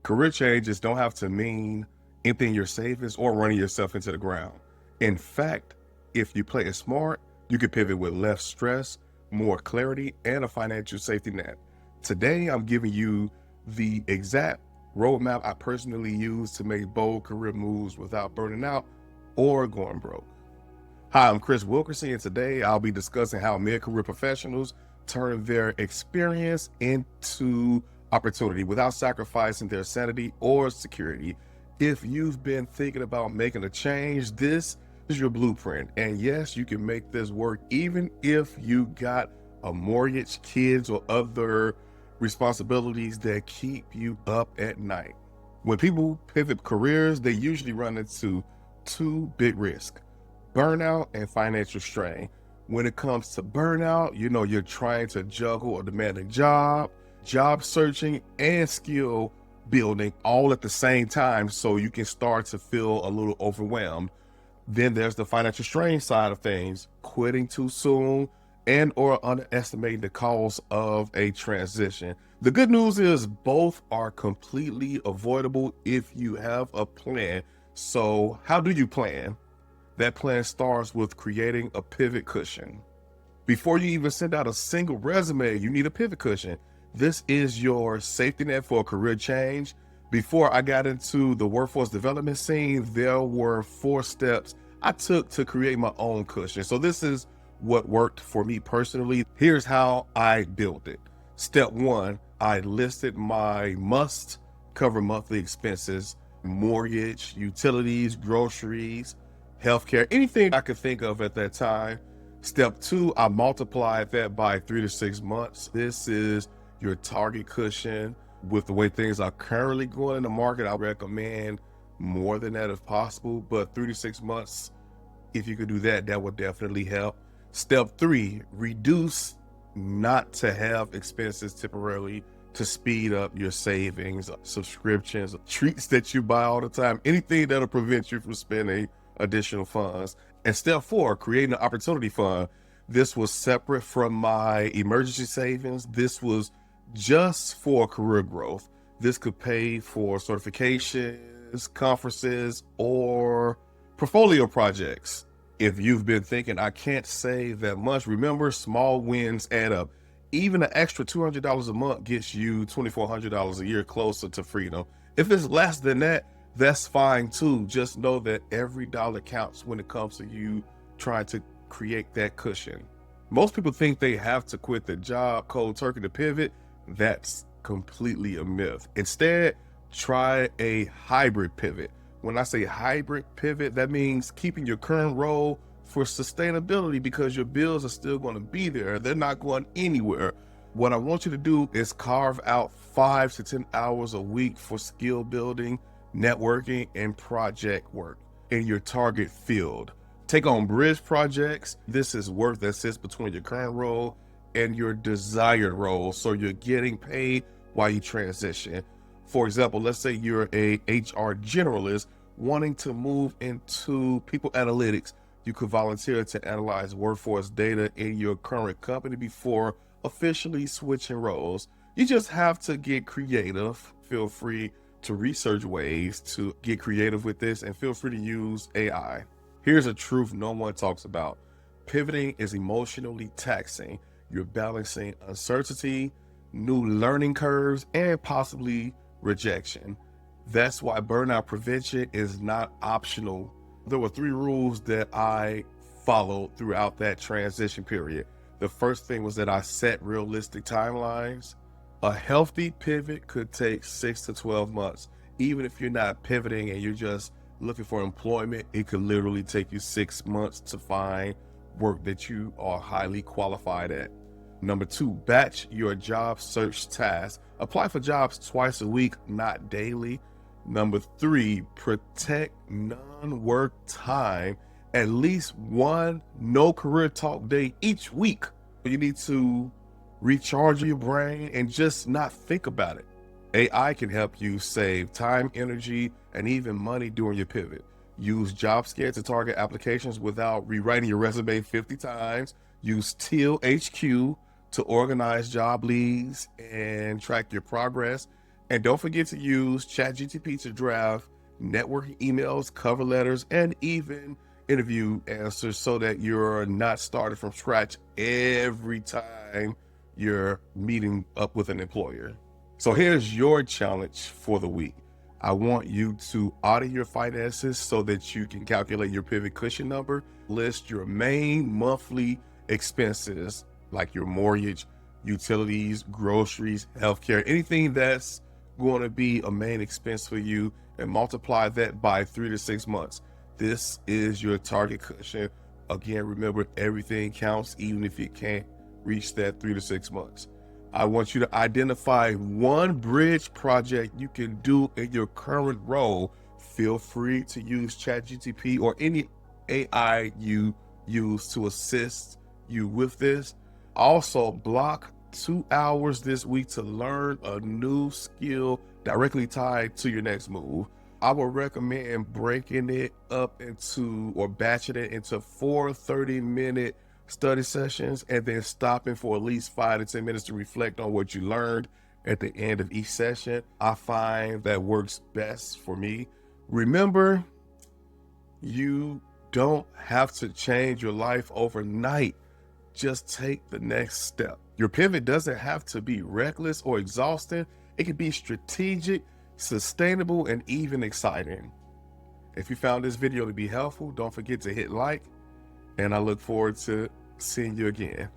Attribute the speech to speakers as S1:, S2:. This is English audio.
S1: Career changes don't have to mean emptying your savings or running yourself into the ground. In fact, if you play it smart, you can pivot with less stress, more clarity, and a financial safety net. Today, I'm giving you the exact roadmap I personally use to make bold career moves without burning out or going broke. Hi, I'm Chris Wilkerson, and today I'll be discussing how mid-career professionals turn their experience into opportunity without sacrificing their sanity or security. If you've been thinking about making a change, this is your blueprint. And yes, you can make this work even if you got a mortgage, kids, or other responsibilities that keep you up at night. When people pivot careers, they usually run into two big risks: burnout and financial strain. When it comes to burnout, you're trying to juggle a demanding job searching, and skill building all at the same time, so you can start to feel a little overwhelmed. Then there's the financial strain side of things: quitting too soon and or underestimating the cost of a transition. The good news is both are completely avoidable if you have a plan. So how do you plan? That plan starts with creating a pivot cushion. Before you even send out a single resume, you need a pivot cushion. This is your safety net for a career change. Before I got into the workforce development scene, there were 4 steps I took to create my own cushion. So this is what worked for me personally. Here's how I built it. Step 1, I listed my must cover monthly expenses: mortgage, utilities, groceries, healthcare, anything I could think of at that time. Step 2, I multiplied that by 3 to 6 months. This is your target cushion. With the way things are currently going in the market, I recommend more than that if possible, but 3 to 6 months, if you could do that, that would definitely help. Step 3, reduce not to have expenses temporarily to speed up your savings, subscriptions, treats that you buy all the time, anything that'll prevent you from spending additional funds. And step 4, creating an opportunity fund. This was separate from my emergency savings. This was just for career growth. This could pay for certifications, conferences, or portfolio projects. If you've been thinking, I can't save that much, remember, small wins add up. Even an extra $200 a month gets you $2,400 a year closer to freedom. If it's less than that, that's fine too. Just know that every dollar counts when it comes to you trying to create that cushion. Most people think they have to quit their job cold turkey to pivot. That's completely a myth. Instead, try a hybrid pivot. When I say hybrid pivot, that means keeping your current role for sustainability, because your bills are still going to be there. They're not going anywhere. What I want you to do is carve out 5 to 10 hours a week for skill building, networking, and project work in your target field. Take on bridge projects. This is work that sits between your current role and your desired role, so you're getting paid while you transition. For example, let's say you're a HR generalist wanting to move into people analytics. You could volunteer to analyze workforce data in your current company before officially switching roles. You just have to get creative. Feel free to research ways to get creative with this, and feel free to use AI. Here's a truth no one talks about: pivoting is emotionally taxing. You're balancing uncertainty, new learning curves, and possibly rejection. That's why burnout prevention is not optional. There were 3 rules that I followed throughout that transition period. The first thing was that I set realistic timelines. A healthy pivot could take 6 to 12 months. Even if you're not pivoting and you're just looking for employment, it could literally take you 6 months to find work that you are highly qualified at. Number 2, batch your job search tasks. Apply for jobs twice a week, not daily. Number 3, protect non-work time. At least one no career talk day each week. You need to recharge your brain and just not think about it. AI can help you save time, energy, and even money during your pivot. Use JobScan to target applications without rewriting your resume 50 times. Use Teal HQ to organize job leads and track your progress. And don't forget to use ChatGTP to draft networking emails, cover letters, and even interview answers so that you're not starting from scratch every time you're meeting up with an employer. So here's your challenge for the week. I want you to audit your finances so that you can calculate your pivot cushion number, list your main monthly expenses like your mortgage, utilities, groceries, healthcare, anything that's going to be a main expense for you, and multiply that by 3 to 6 months. This is your target cushion. Again, remember, everything counts, even if you can't reach that 3 to 6 months. I want you to identify one bridge project you can do in your current role. Feel free to use ChatGTP or any AI you use to assist you with this. Also, block 2 hours this week to learn a new skill directly tied to your next move. I would recommend breaking it up into or batching it into 4 30-minute study sessions and then stopping for at least 5 to 10 minutes to reflect on what you learned at the end of each session. I find that works best for me. Remember, you don't have to change your life overnight. Just take the next step. Your pivot doesn't have to be reckless or exhausting. It can be strategic, sustainable, and even exciting. If you found this video to be helpful, don't forget to hit like, and I look forward to seeing you again.